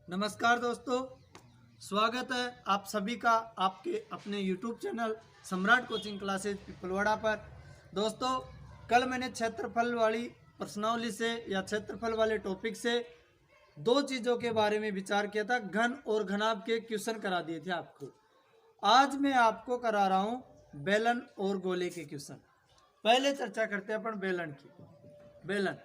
नमस्कार दोस्तों, स्वागत है आप सभी का आपके अपने YouTube चैनल सम्राट कोचिंग क्लासेज पिपलवाड़ा पर। दोस्तों, कल मैंने क्षेत्रफल वाली प्रश्नावली से या क्षेत्रफल वाले टॉपिक से दो चीज़ों के बारे में विचार किया था। घन और घनाभ के क्वेश्चन करा दिए थे आपको। आज मैं आपको करा रहा हूँ बेलन और गोले के क्वेश्चन। पहले चर्चा करते हैं अपन बेलन की।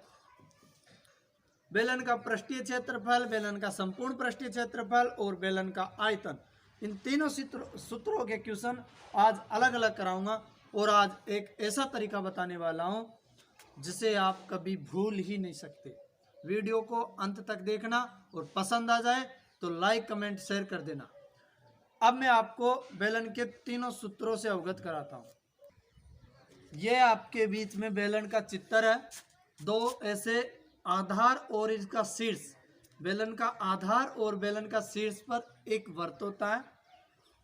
बेलन का पृष्ठीय क्षेत्रफल, बेलन का संपूर्ण पृष्ठीय क्षेत्रफल और बेलन का आयतन, इन तीनों सूत्रों के क्वेश्चन आज अलग अलग कराऊंगा। और आज एक ऐसा तरीका बताने वाला हूं जिसे आप कभी भूल ही नहीं सकते। वीडियो को अंत तक देखना और पसंद आ जाए तो लाइक कमेंट शेयर कर देना। अब मैं आपको बेलन के तीनों सूत्रों से अवगत कराता हूं। ये आपके बीच में बेलन का चित्र है। दो ऐसे आधार और इसका शीर्ष, बेलन का आधार और बेलन का शीर्ष पर एक वृत्त होता है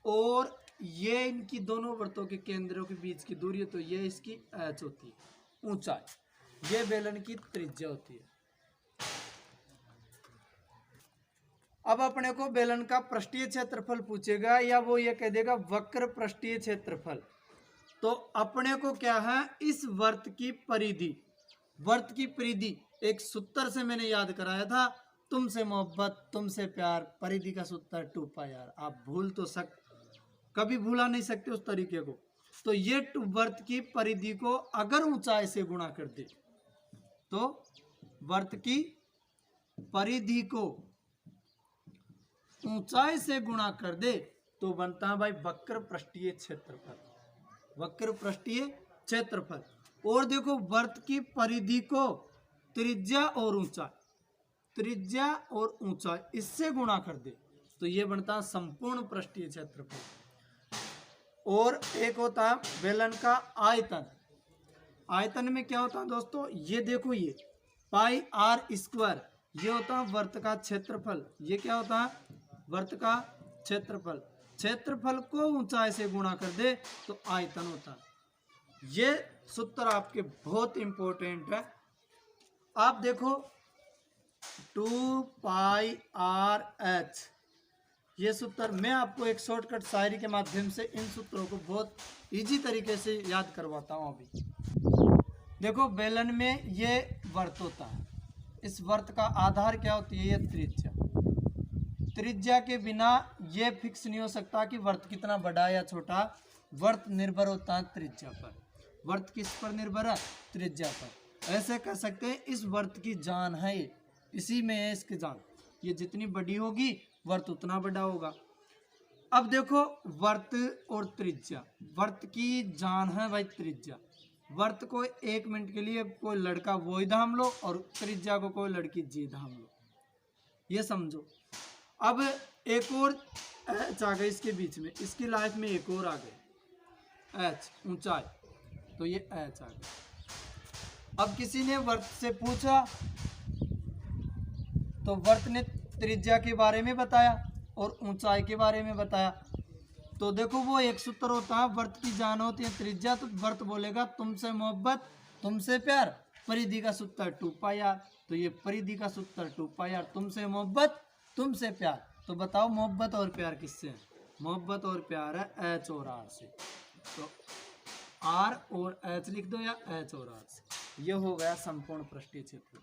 और ये इनकी दोनों वृत्तों के केंद्रों के बीच की दूरी है, तो ये इसकी एच होती है, ऊंचाई। ये बेलन की त्रिज्या होती है। अब अपने को बेलन का पृष्ठीय क्षेत्रफल पूछेगा या वो ये कह देगा वक्र पृष्ठीय क्षेत्रफल। तो अपने को क्या है, इस वृत्त की परिधि, वृत्त की परिधि एक सूत्र से मैंने याद कराया था, तुमसे मोहब्बत तुमसे प्यार, परिधि का सूत्र 2 पाई आर। आप भूल तो कभी भूला नहीं सकते उस तरीके को। तो ये वृत्त की परिधि को अगर ऊंचाई से गुणा कर दे, तो वृत्त की परिधि को ऊंचाई से गुणा कर दे तो बनता है भाई वक्र पृष्ठीय क्षेत्रफल। वक्र पृष्ठीय क्षेत्रफल। और देखो, वृत्त की परिधि को त्रिज्या और ऊंचाई, त्रिज्या और ऊंचाई इससे गुणा कर दे तो ये बनता है संपूर्ण पृष्ठीय क्षेत्रफल। और एक होता है बेलन का आयतन। आयतन में क्या होता है दोस्तों, ये देखो, ये पाई आर स्क्वायर, ये होता है वृत्त का क्षेत्रफल। ये क्या होता है, वृत्त का क्षेत्रफल। क्षेत्रफल को ऊंचाई से गुणा कर दे तो आयतन होता है। ये सूत्र आपके बहुत इंपॉर्टेंट है। आप देखो 2 पाई आर एच, ये सूत्र मैं आपको एक शॉर्टकट शायरी के माध्यम से इन सूत्रों को बहुत इजी तरीके से याद करवाता हूँ। अभी देखो, बेलन में ये वृत्त होता है, इस वृत्त का आधार क्या होती है, ये त्रिज्या। त्रिज्या के बिना ये फिक्स नहीं हो सकता कि वृत्त कितना बड़ा या छोटा। वृत्त निर्भर होता है त्रिज्या पर। वृत्त किस पर निर्भर है, त्रिज्या पर। ऐसे कह सकते हैं इस वृत्त की जान है, ये इसी में है इसकी जान। ये जितनी बड़ी होगी वृत्त उतना बड़ा होगा। अब देखो, वृत्त और त्रिज्या, वृत्त की जान है भाई त्रिज्या। वृत्त को 1 मिनट के लिए कोई लड़का वो धाम लो और त्रिज्या को कोई लड़की जी धाम लो, ये समझो। अब एक और एच आ गई इसके बीच में, इसकी लाइफ में एक और आ गई एच, ऊंचाई, तो ये एच आ गई। अब किसी ने वृत्त से पूछा तो वृत्त ने त्रिज्या के बारे में बताया और ऊंचाई के बारे में बताया। तो देखो, वो एक सूत्र होता है, वृत्त की जान होती है त्रिज्या, तो वृत्त बोलेगा तुमसे मोहब्बत तुमसे प्यार, परिधि का सूत्र 2 पाई आर। तो ये परिधि का सूत्र 2 पाई आर, तुमसे मोहब्बत तुमसे प्यार। तो बताओ मोहब्बत और प्यार किससे है, मोहब्बत और प्यार है एच और आर से। तो आर और एच लिख दो या एच और आर से। ये हो गया संपूर्ण पृष्ठीय क्षेत्रफल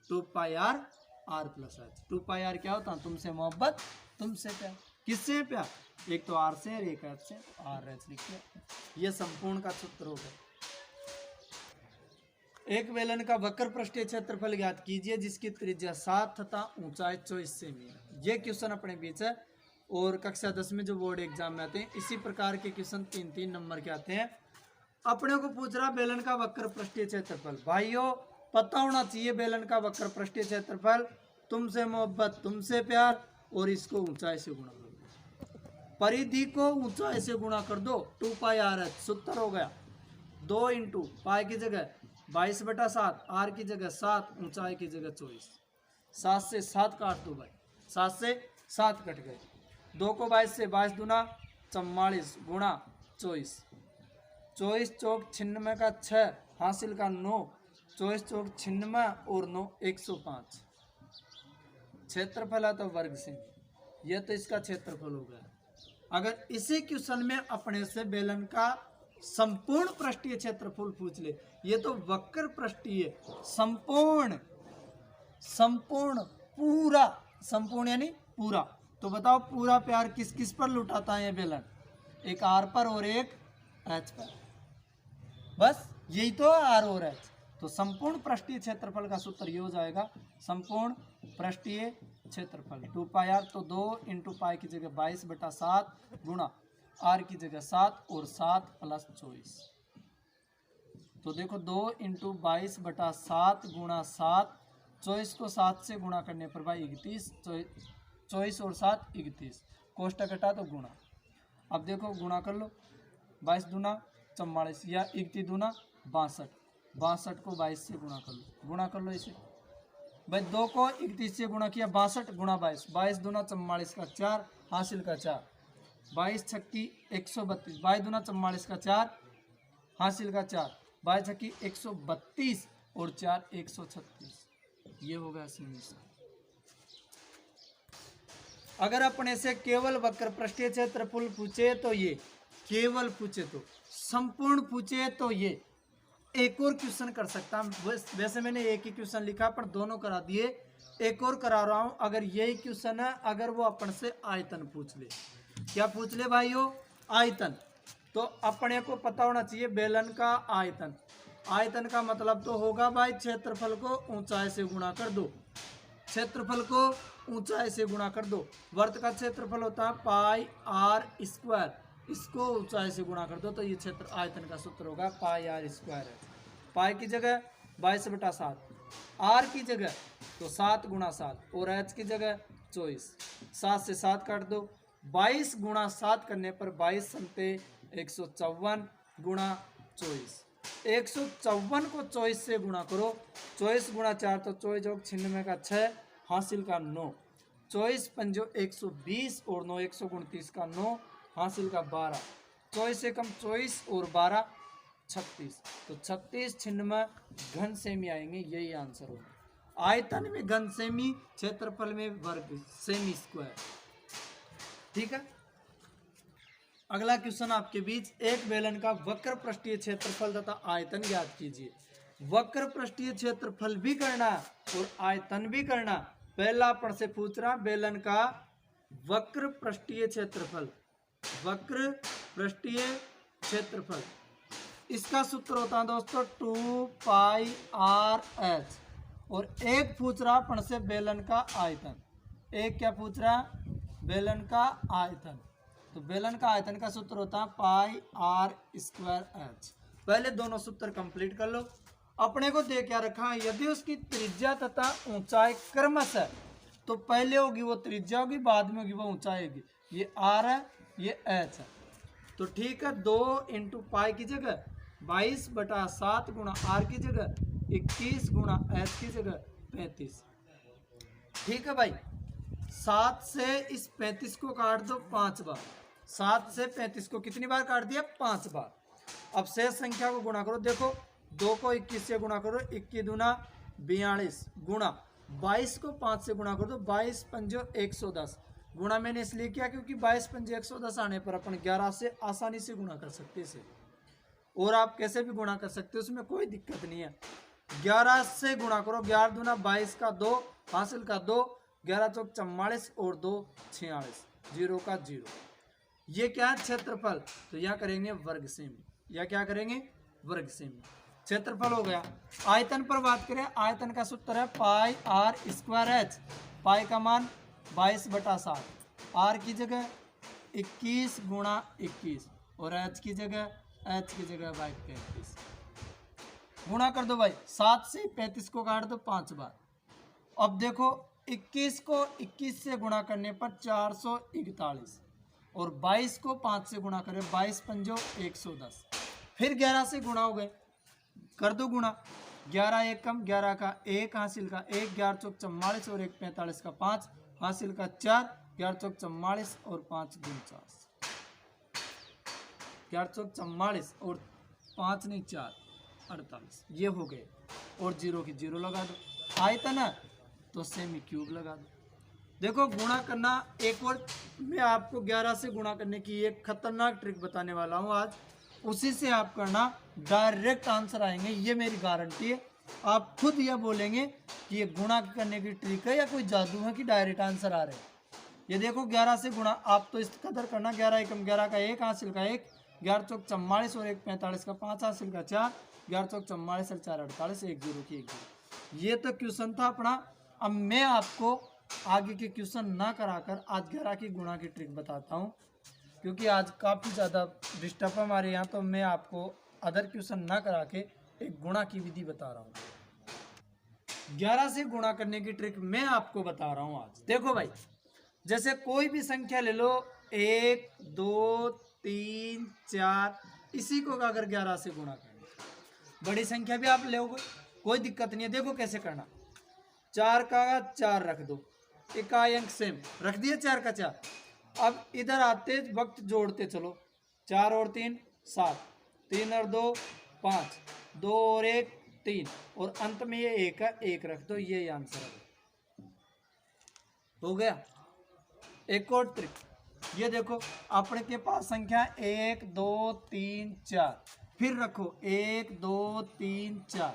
2 pi R, R plus H. 2 pi R क्या होता है, तुमसे मोहब्बत तुमसे प्यार। किससे प्यार, एक तो आर से और एक एच से, आर एच लिख दिया। ये संपूर्ण का सूत्र हो गया। एक बेलन का वक्र पृष्ठीय क्षेत्रफल ज्ञात कीजिए जिसकी त्रिज्या 7 तथा ऊंचाई 24 सेमी है। ये क्वेश्चन अपने बीच है और कक्षा 10 में जो बोर्ड एग्जाम में आते हैं इसी प्रकार के क्वेश्चन 3-3 नंबर के आते हैं। अपने को पूछ रहा बेलन का वक्र पृष्ठीय क्षेत्रफल। भाइयों, पता होना चाहिए बेलन का वक्र पृष्ठीय क्षेत्रफल, तुमसे मोहब्बत तुमसे प्यार, और इसको ऊंचाई से गुणा कर दो, परिधि को ऊंचाई से गुणा कर दो, 2 पाई आर एच। सूत्र हो गया 2 इंटू पाई की जगह 22/7, आर की जगह 7, ऊंचाई की जगह 24। 7 से 7 काट दो भाई, 7 से 7 कट गए। 2 को 22 से 22 दूना 44 गुणा 24, 24 चौक 96 का 6, हासिल का 9, 24 चौक 96 और 9 105। क्षेत्रफल है तो वर्ग सेमी, ये तो इसका क्षेत्रफल हो गया। अगर इसी क्वेश्चन में अपने से बेलन का संपूर्ण पृष्ठीय क्षेत्रफल पूछ ले, ये तो वक्र पृष्ठीय संपूर्ण, संपूर्ण पूरा, संपूर्ण यानी पूरा, तो बताओ पूरा प्यार किस किस पर लुटाता है ये बेलन? एक आर पर और एक एच पर, बस यही तो आर और एच। तो संपूर्ण पृष्ठीय क्षेत्रफल का सूत्र ये हो जाएगा, संपूर्ण पृष्ठीय क्षेत्रफल 2 पाई आर, तो 2 इंटू पाई की जगह 22/7 गुणा आर की जगह 7 और 7 + 24। तो देखो 2 इंटू 22/7 गुणा 7, 24 को 7 से गुणा करने पर भाई 31, 24 और 7 31, कोष्टक हटा तो गुणा। अब देखो गुणा कर लो, 22 दूना 44 या 31 दूना 62, 62 को 22 से गुणा कर लो, गुणा कर लो इसे भाई। 2 को 31 से गुणा किया 62 गुणा 22, 22 दूना 44 का 4 हासिल का 4, 22 छक्की 132, 22 दूना 44 का 4 हासिल का 4, 22 छक्की 132 और 4 136, ये हो गया सेमी। अगर अपने से केवल वक्र पृष्ठीय क्षेत्रफल पूछे तो ये, केवल पूछे तो, संपूर्ण पूछे तो ये। एक और क्वेश्चन कर सकता हूं, वैसे मैंने एक ही क्वेश्चन लिखा पर दोनों करा दिए, एक और करा रहा हूं। अगर यही क्वेश्चन है, अगर वो अपन से आयतन पूछ ले, क्या पूछ ले भाइयों? आयतन। तो अपने को पता होना चाहिए बेलन का आयतन। आयतन का मतलब तो होगा भाई क्षेत्रफल को ऊंचाई से गुणा कर दो, क्षेत्रफल को ऊंचाई से गुणा कर दो। वर्त का क्षेत्रफल होता है पाई आर स्क्वायर, इसको ऊंचाई से गुणा कर दो तो ये क्षेत्र आयतन का सूत्र होगा पाई आर स्क्वायर है। पाई की जगह 22/7, आर की जगह तो 7 गुणा 7 और एच की जगह 24, 7 से 7 काट दो, 22 गुणा 7 करने पर 22 समते 154 गुणा 24, 154 को 24 से गुणा करो, 24 गुणा 4 तो 24 जोग 96 का 6 हासिल का 9, 24 पंजो 120 और 9 129 का 9 हासिल का 12, 24 से कम 24 और 12 36, तो 36 96 घन सेमी आएंगे, यही आंसर होगा। आयतन में घन सेमी, क्षेत्रफल में वर्ग सेमी स्क्वायर। ठीक है, अगला क्वेश्चन आपके बीच, एक बेलन का वक्र पृष्ठीय क्षेत्रफल तथा आयतन ज्ञात कीजिए। वक्र पृष्ठीय क्षेत्रफल भी करना और आयतन भी करना। पहला अपन से पूछ रहा बेलन का वक्र पृष्ठीय क्षेत्रफल, वक्र पृष्ठीय क्षेत्रफल, इसका सूत्र होता है दोस्तों 2 पाई आर एच। और एक पूछ रहा अपन से बेलन का आयतन, एक क्या पूछ रहा? बेलन का आयतन। तो बेलन का आयतन का सूत्र होता है पाई आर स्क्वायर एच। पहले दोनों सूत्र कंप्लीट कर लो। अपने को दे क्या रखा है, यदि उसकी त्रिज्या तथा ऊंचाई क्रमश है तो पहले होगी वो त्रिज्या होगी, बाद में होगी वो ऊंचाई होगी। ये आर है, ये एच है, तो ठीक है। 2 इंटू पाई की जगह 22/7 गुणा आर की जगह 21 गुणा एच की जगह 35। ठीक है भाई, 7 से इस 35 को काट दो 5 बार, 7 से 35 को कितनी बार काट दिया? 5 बार। अब शेष संख्या को गुणा करो, देखो 2 को 21 से गुणा करो, 21 दूना 42 गुणा 22 को 5 से गुणा कर दो, 22 पंजो 110 गुणा मैंने इसलिए किया क्योंकि 22 पंजे 110 आने पर अपन 11 से आसानी से गुणा कर सकते हैं इसे, और आप कैसे भी गुणा कर सकते हो, उसमें कोई दिक्कत नहीं है। 11 से गुणा करो, 11 दूना 22 का 2 हासिल का 2, 11 चौक 44 और 2 46, 0 का 0। ये क्या है? क्षेत्रफल। तो यह करेंगे वर्ग सेमी, या क्या करेंगे? वर्ग सेमी। क्षेत्रफल हो गया। आयतन पर बात करें, आयतन का सूत्र है पाई आर स्क्वायर एच। पाई का मान 22/7, आर की जगह 21 गुणा 21 और एच की जगह भाई 35 गुणा कर दो भाई। 7 से 35 को काट दो 5 बार। अब देखो 21 को 21 से गुणा करने पर 441 और 22 को 5 से गुणा करें 22 पंजो 110, फिर 11 से गुणा हो गए, कर दो गुणा। 11 एक कम, 11 का 1 हासिल का 1, 11 चौक 44 और 1 45 का 5 हासिल का 4, 11 चौक 44 और 5 49, 11 चौक 44 और 5 नहीं 4 48, ये हो गए। और 0 की 0 लगा दो। आयतन है तो सेमी क्यूब लगा दो। देखो गुणा करना, एक और मैं आपको 11 से गुणा करने की एक खतरनाक ट्रिक बताने वाला हूँ आज। उसी से आप करना, डायरेक्ट आंसर आएंगे, ये मेरी गारंटी है। आप खुद यह बोलेंगे कि ये गुणा करने की ट्रिक है या कोई जादू है कि डायरेक्ट आंसर आ रहे हैं। ये देखो 11 से गुणा, आप तो इस कदर करना, 11 एकम 11 का 1 हासिल का 1, 11 चौक 44 और 1 45 का 5 हासिल का 4, 11 चौक 44 और 4 48, 1 0 की 1 0। ये तो क्वेश्चन था अपना। अब मैं आपको आगे के क्वेश्चन ना कराकर आज 11 की गुणा की ट्रिक बताता हूँ, क्योंकि आज काफ़ी ज़्यादा डिस्टर्ब है हमारे यहाँ, तो मैं आपको अदर क्वेश्चन ना करा के एक गुणा की विधि बता रहा हूँ। 11 से गुणा करने की ट्रिक मैं आपको बता रहा हूँ आज। देखो भाई, जैसे कोई भी संख्या ले लो, 1 2 3 4, इसी को अगर 11 से गुणा करना, बड़ी संख्या भी आप लोगे कोई दिक्कत नहीं है। देखो कैसे करना, 4 का 4 रख दो, इकाई अंक सेम रख दिया 4 का 4। अब इधर आते वक्त जोड़ते चलो, 4 और 3 7, 3 और 2 5, 2 और 1 3, और अंत में ये 1 का 1 रख दो, ये आंसर हो गया। एक और ट्रिक, ये देखो अपने के पास संख्या 1 2 3 4, फिर रखो 1 2 3 4,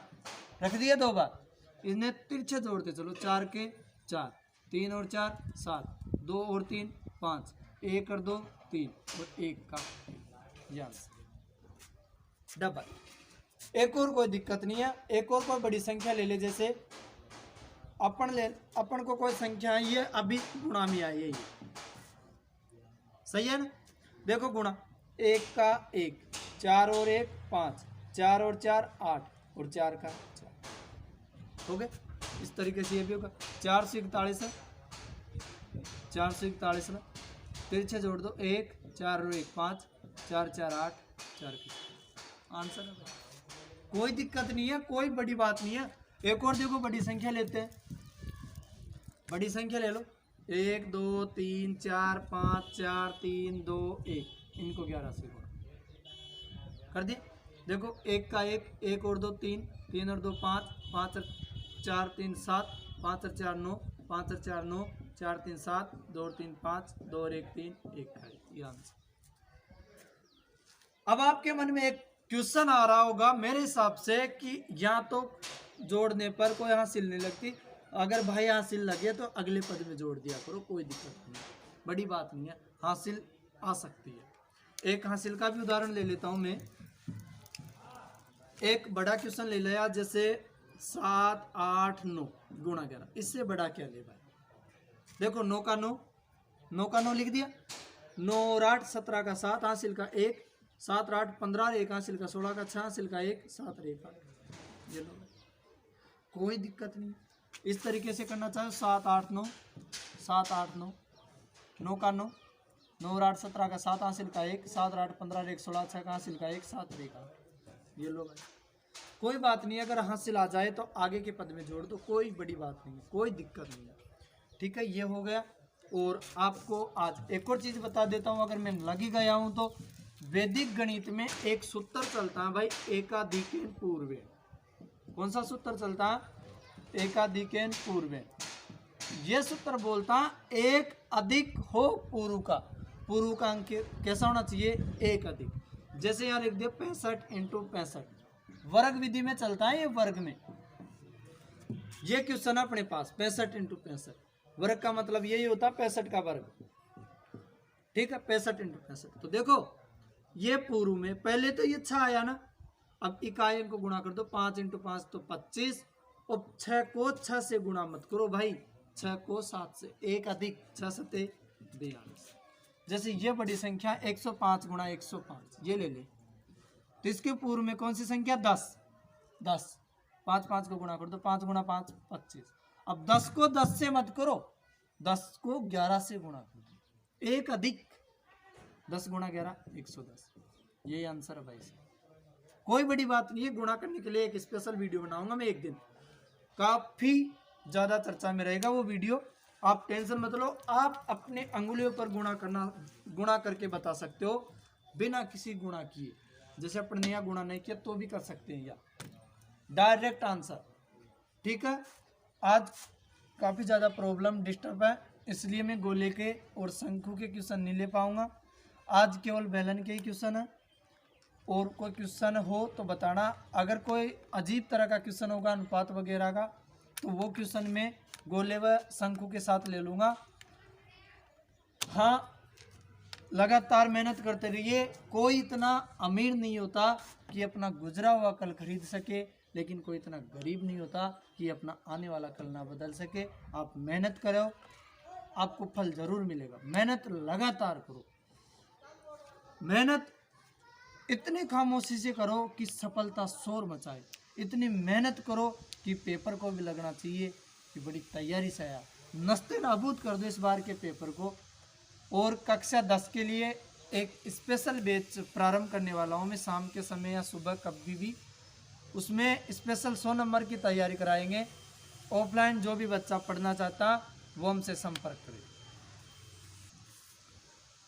रख दिया 2 बार। इन्हें तिरछे जोड़ते चलो, 4 के 4, 3 और 4 7, 2 और 3 5, 1 और 2 3 और 1 का डबल। एक और कोई दिक्कत नहीं है, एक और कोई बड़ी संख्या ले ले, जैसे अपन को कोई संख्या है, ये अभी गुणा में आई है, ये सही है ना। देखो गुणा, 1 का 1, 4 और 1 5, 4 और 4 8, और 4 का 4 हो गए। इस तरीके से ये भी होगा, 4 से 41 है, 4 से 41 है, तिरछे जोड़ दो, 1 4 और 1 5, 4 4 8, 4 की आंसर है। कोई दिक्कत नहीं है, कोई बड़ी बात नहीं है। एक और देखो बड़ी संख्या लेते हैं, बड़ी संख्या ले लो, 1 2 3 4 5 4 3 2 1, इनको 11 से गुणा कर दिए। देखो 1 का 1, 1 और 2 3, 3 और 2 5, 5 और 4 3 7, 5 और 4 9, 5 और 4 9, 4 3 7, 2 और 3 5, 2 और 1 3, 1 का 1, ये आंसर। अब आपके मन में एक क्वेश्चन आ रहा होगा मेरे हिसाब से कि या तो जोड़ने पर कोई हासिल नहीं लगती, अगर भाई हासिल लगे तो अगले पद में जोड़ दिया करो, कोई दिक्कत नहीं, बड़ी बात नहीं है, हासिल आ सकती है। एक हासिल का भी उदाहरण ले लेता हूं मैं। एक बड़ा क्वेश्चन ले लिया, जैसे 7 8 9 गुणा 11, इससे बड़ा क्या ले भाई। देखो 9 का 9, 9 का 9 लिख दिया, 9 और 8 17 का 7 हासिल का 1, 7 और 8 15 और 1 हासिल का 16 का 6 हासिल का 1, 7 और 1 का, ये लो कोई दिक्कत नहीं। इस तरीके से करना चाहे 7 8 9, 7 8 9, 9 का 9, 9 और 8 17 का 7 हासिल का 1, 7 और 8 15 और 1 16 6 का हासिल का 1, 7 और 1 का, ये लो भाई कोई बात नहीं। अगर हासिल आ जाए तो आगे के पद में जोड़ दो, कोई बड़ी बात नहीं है, कोई दिक्कत नहीं है, ठीक है। ये हो गया। और आपको आज एक और चीज़ बता देता हूँ, अगर मैं लग ही गया हूँ तो वैदिक गणित में एक सूत्र चलता है भाई, एकाधिकेन पूर्वे। कौन सा सूत्र चलता है? एकाधिकेन पूर्वे। ये सूत्र बोलता है एक अधिक हो पूर्व का अंक कैसा होना चाहिए? एक अधिक। जैसे यहाँ लिख दिया 65 × 65, वर्ग विधि में चलता है ये, वर्ग में ये क्वेश्चन है अपने पास 65 × 65, वर्ग का मतलब यही होता है 65 का वर्ग, ठीक है, 65 × 65। तो देखो ये पूर्व में पहले तो ये 6 आया ना, अब इकाई को गुणा कर दो, 5 × 5 तो 25, और 6 को 6 से गुणा मत करो भाई, 6 को 7 से, एक अधिक 6 7 42। जैसे ये बड़ी संख्या 105 × 105 ये ले ले, तो इसके पूर्व में कौन सी संख्या? 10 10, 5 5 को गुणा कर दो, 5 × 5 25। अब 10 को 10 से मत करो, 10 को 11 से गुणा कर दो, एक अधिक 10 × 11 110, ये आंसर है भाई। कोई बड़ी बात नहीं है, गुणा करने के लिए एक स्पेशल वीडियो बनाऊंगा मैं एक दिन, काफी ज्यादा चर्चा में रहेगा वो वीडियो, आप टेंशन मत लो। आप अपने अंगुलियों पर गुणा करके बता सकते हो बिना किसी गुणा किए, जैसे अपन ने यहाँ गुणा नहीं किया तो भी कर सकते हैं, या डायरेक्ट आंसर, ठीक है। आज काफी ज्यादा प्रॉब्लम डिस्टर्ब है, इसलिए मैं गोले के और शंकु के क्वेश्चन नहीं ले पाऊंगा। आज केवल बेलन के ही क्वेश्चन है। और कोई क्वेश्चन हो तो बताना। अगर कोई अजीब तरह का क्वेश्चन होगा अनुपात वगैरह का, तो वो क्वेश्चन मैं गोले व शंकु के साथ ले लूँगा। हाँ, लगातार मेहनत करते रहिए। कोई इतना अमीर नहीं होता कि अपना गुजरा हुआ कल खरीद सके, लेकिन कोई इतना गरीब नहीं होता कि अपना आने वाला कल ना बदल सके। आप मेहनत करो, आपको फल जरूर मिलेगा। मेहनत लगातार करो, मेहनत इतनी खामोशी से करो कि सफलता शोर मचाए। इतनी मेहनत करो कि पेपर को भी लगना चाहिए कि बड़ी तैयारी से आया। नस्ते नाबूद कर दो इस बार के पेपर को। और कक्षा 10 के लिए एक स्पेशल बैच प्रारंभ करने वाला हूँ मैं, शाम के समय या सुबह कभी भी। उसमें स्पेशल 100 नंबर की तैयारी कराएंगे। ऑफलाइन जो भी बच्चा पढ़ना चाहता वो हमसे संपर्क करे।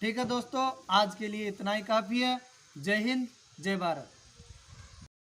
ठीक है दोस्तों, आज के लिए इतना ही काफ़ी है। जय हिंद, जय भारत।